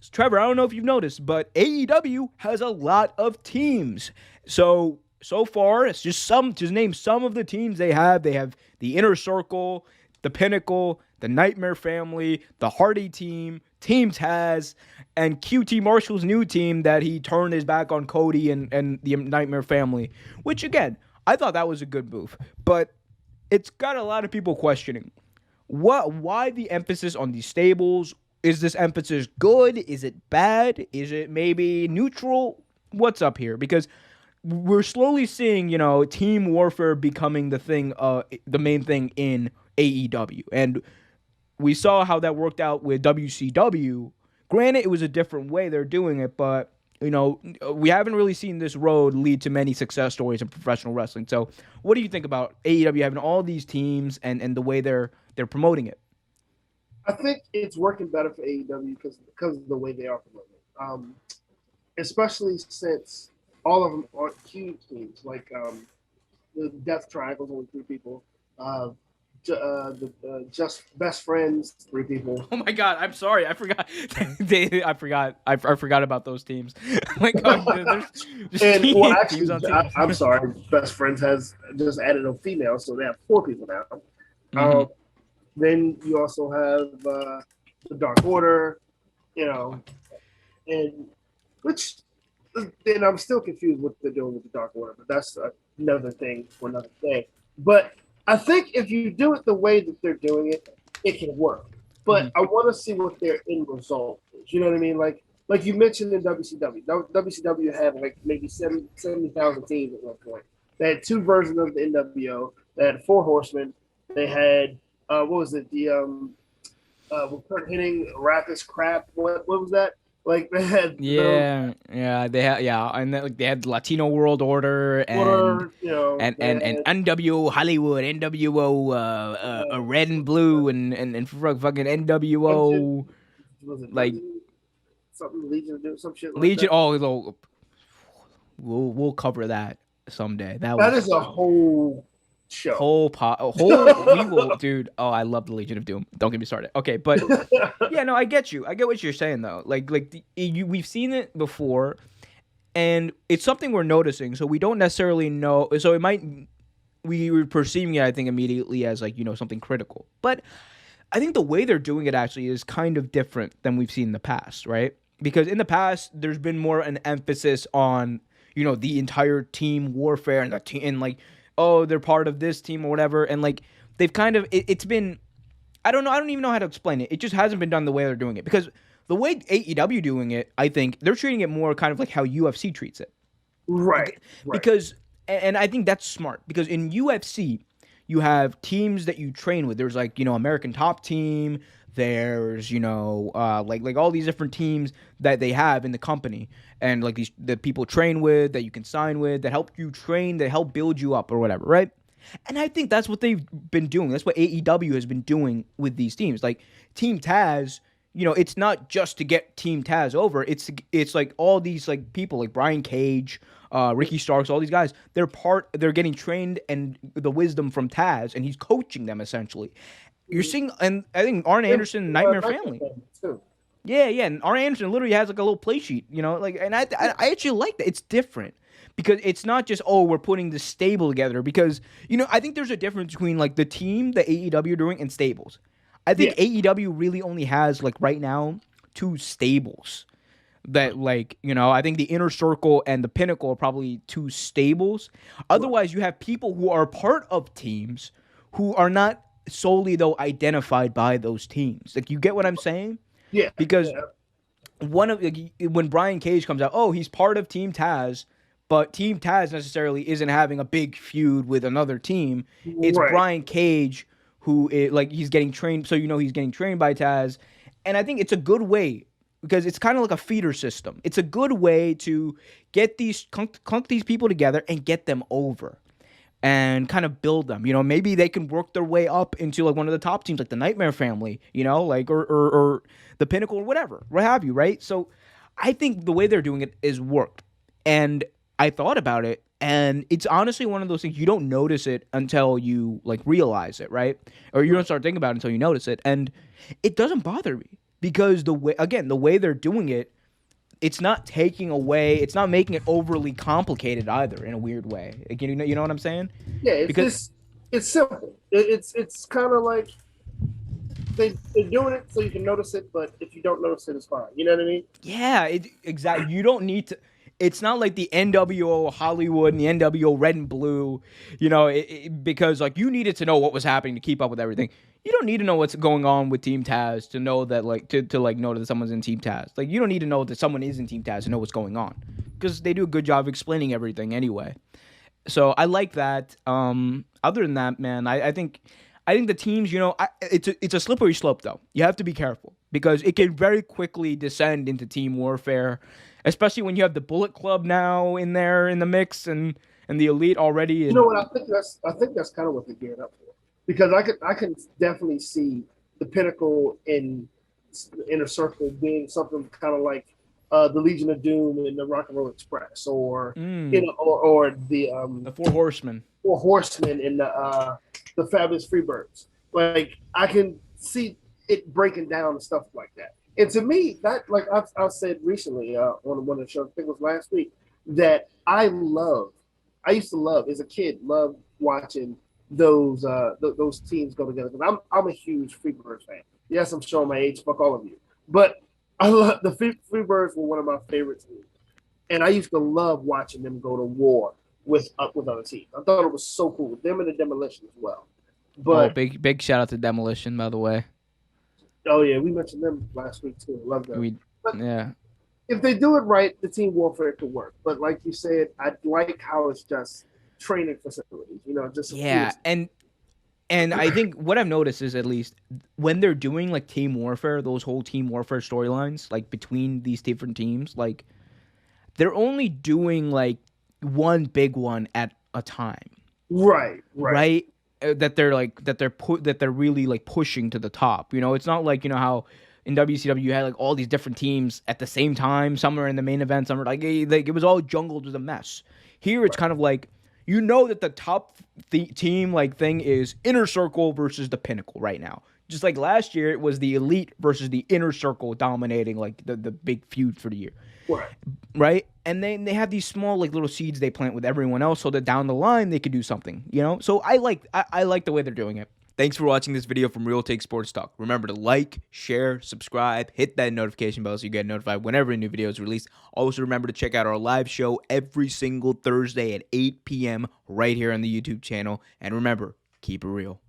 Trevor, I don't know if you've noticed, but AEW has a lot of teams. So far, it's just name some of the teams they have. They have the Inner Circle, the Pinnacle, the Nightmare Family, the Hardy Team, Team Taz, and QT Marshall's new team that he turned his back on Cody and the Nightmare Family. Which again, I thought that was a good move, but it's got a lot of people questioning why the emphasis on these stables. Is this emphasis good? Is it bad? Is it maybe neutral? What's up here? Because we're slowly seeing, team warfare becoming the main thing in AEW. And we saw how that worked out with WCW. Granted, it was a different way they're doing it, but, we haven't really seen this road lead to many success stories in professional wrestling. So what do you think about AEW having all these teams and the way they're promoting it? I think it's working better for AEW because of the way they are promoting, especially since all of them aren't huge teams. Like the Death Triangle's only 3 people. The Just Best Friends, 3 people. Oh my God! I'm sorry, I forgot. I forgot about those teams. Like, I'm sorry. Best Friends has just added a female, so they have 4 people now. Mm-hmm. Then you also have the Dark Order, and which then I'm still confused what they're doing with the Dark Order, but that's another thing for another day. But I think if you do it the way that they're doing it, it can work. But I want to see what their end result is. You know what I mean? Like you mentioned in WCW. WCW had like maybe 70,000 teams at one point. They had 2 versions of the NWO. They had 4 Horsemen. They had what was it? The with Kurt Hennig, Rathus Crap. What was that? Like they had they had Latino World Order and NWO Hollywood, NWO Red and Blue and fucking NWO like something Legion do some shit. Legion. We'll cover that someday. That is a whole show. We will, dude. Oh, I love the Legion of Doom. Don't get me started. Okay, but yeah, no, I get you. I get what you're saying though. We've seen it before, and it's something we're noticing. So we don't necessarily know. So we were perceiving it, I think, immediately as something critical. But I think the way they're doing it actually is kind of different than we've seen in the past, right? Because in the past, there's been more an emphasis on the entire team warfare and the team and oh, they're part of this team or whatever. And they've kind of, it's been, I don't even know how to explain it. It just hasn't been done the way they're doing it. Because the way AEW doing it, I think they're treating it more kind of like how UFC treats it. Right. Because, and I think that's smart. Because in UFC, you have teams that you train with. There's American Top Team. There's, all these different teams that they have in the company. And the people train with, that you can sign with, that help you train, that help build you up or whatever, right? And I think that's what they've been doing. That's what AEW has been doing with these teams. Like Team Taz, it's not just to get Team Taz over. It's all these people like Brian Cage, Ricky Starks, all these guys. They're getting trained and the wisdom from Taz, and he's coaching them essentially. You're seeing, and I think Arn Anderson, Nightmare Family. Yeah, and Arn Anderson literally has a little play sheet, and I actually like that. It's different because it's not just we're putting the stable together. Because I think there's a difference between the team that AEW are doing and stables. I think AEW really only has right now 2 stables. That I think the Inner Circle and the Pinnacle are probably 2 stables. Otherwise, you have people who are part of teams who are not solely though identified by those teams. You get what I'm saying? Yeah. Because when Brian Cage comes out, he's part of Team Taz, but Team Taz necessarily isn't having a big feud with another team. It's right. Brian Cage who he's getting trained, so he's getting trained by Taz, and I think it's a good way because it's kind of like a feeder system. It's a good way to get these clunk these people together and get them over. And kind of build them, maybe they can work their way up into one of the top teams, like the Nightmare Family, or the Pinnacle or whatever, what have you, right? So I think the way they're doing it is worked. And I thought about it, and it's honestly one of those things you don't notice it until you realize it, right? Or you don't start thinking about it until you notice it. And it doesn't bother me because the way they're doing it, it's not taking away, it's not making it overly complicated either in a weird way. Like, you know what I'm saying? Yeah, it's Because just it's simple. It's kind of like they're doing it so you can notice it, but if you don't notice it, it's fine. You know what I mean? yeah, exactly. You don't need to. It's not like the NWO Hollywood and the NWO Red and Blue, because like you needed to know what was happening to keep up with everything. You don't need to know what's going on with Team Taz to know that like to like know that someone's in Team Taz. Like you don't need to know that someone is in Team Taz to know what's going on because they do a good job of explaining everything anyway. So I like that. Other than that, man, I think the teams, it's a slippery slope though. You have to be careful because it can very quickly descend into team warfare, especially when you have the Bullet Club now in there in the mix and the Elite already. You know And what? I think that's kind of what they're gearing up for because I can definitely see the Pinnacle in Inner Circle being something kind of like the Legion of Doom and the Rock and Roll Express, or or the Four Horsemen. Four Horsemen in the Fabulous Freebirds. Like I can see it breaking down and stuff like that. And to me, that like I've said recently on one of the shows, I think it was last week, that I used to love as a kid, love watching those teams go together. Because I'm a huge Freebirds fan. Yes, I'm showing my age. Fuck all of you. But I love the Freebirds were one of my favorite teams, and I used to love watching them go to war with other teams. I thought it was so cool. Them and the Demolition as well. Oh, But big shout out to Demolition, by the way. oh yeah, we mentioned them last week too. Love them. We But yeah. if they do it right, the team warfare could work. But like you said, I like how it's just training facilities. Just a few. Yeah, and I think what I've noticed is at least when they're doing like team warfare, those whole team warfare storylines, like between these different teams, like they're only doing like one big one at a time, Right, right. right? That they're really like pushing to the top. It's not like how in WCW you had like all these different teams at the same time. Some are in the main event, some are like it was all jungled with a mess. Here it's kind of like that the top team like thing is Inner Circle versus the Pinnacle right now. Just like last year, it was the Elite versus the Inner Circle dominating like the big feud for the year, Right. right? And then they have these small like little seeds they plant with everyone else, so that down the line they could do something. So I like the way they're doing it. Thanks for watching this video from Real Take Sports Talk. Remember to like, share, subscribe, hit that notification bell so you get notified whenever a new video is released. Also remember to check out our live show every single Thursday at 8 p.m. right here on the YouTube channel. And remember, keep it real.